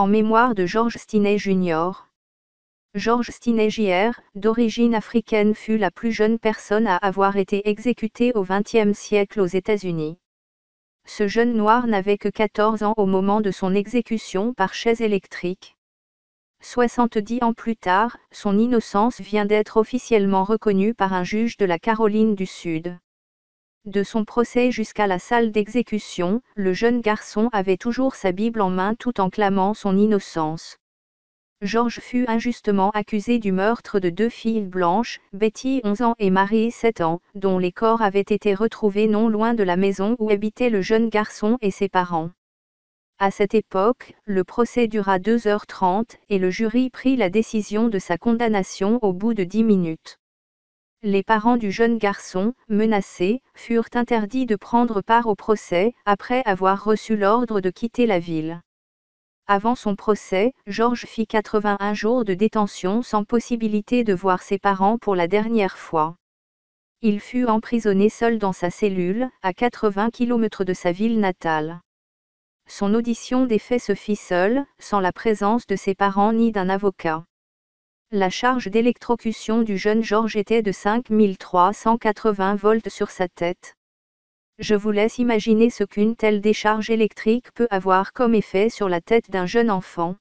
en mémoire de George Stinney Jr. George Stinney Jr., d'origine africaine, fut la plus jeune personne à avoir été exécutée au XXe siècle aux États-Unis. Ce jeune noir n'avait que 14 ans au moment de son exécution par chaise électrique. 70 ans plus tard, son innocence vient d'être officiellement reconnue par un juge de la Caroline du Sud. De son procès jusqu'à la salle d'exécution, le jeune garçon avait toujours sa Bible en main tout en clamant son innocence. George fut injustement accusé du meurtre de 2 filles blanches, Betty 11 ans et Mary 7 ans, dont les corps avaient été retrouvés non loin de la maison où habitait le jeune garçon et ses parents. À cette époque, le procès dura 2h30 et le jury prit la décision de sa condamnation au bout de 10 minutes. Les parents du jeune garçon, menacés, furent interdits de prendre part au procès, après avoir reçu l'ordre de quitter la ville. Avant son procès, George fit 81 jours de détention sans possibilité de voir ses parents pour la dernière fois. Il fut emprisonné seul dans sa cellule, à 80 km de sa ville natale. Son audition des faits se fit seule, sans la présence de ses parents ni d'un avocat. La charge d'électrocution du jeune George était de 5380 volts sur sa tête. Je vous laisse imaginer ce qu'une telle décharge électrique peut avoir comme effet sur la tête d'un jeune enfant.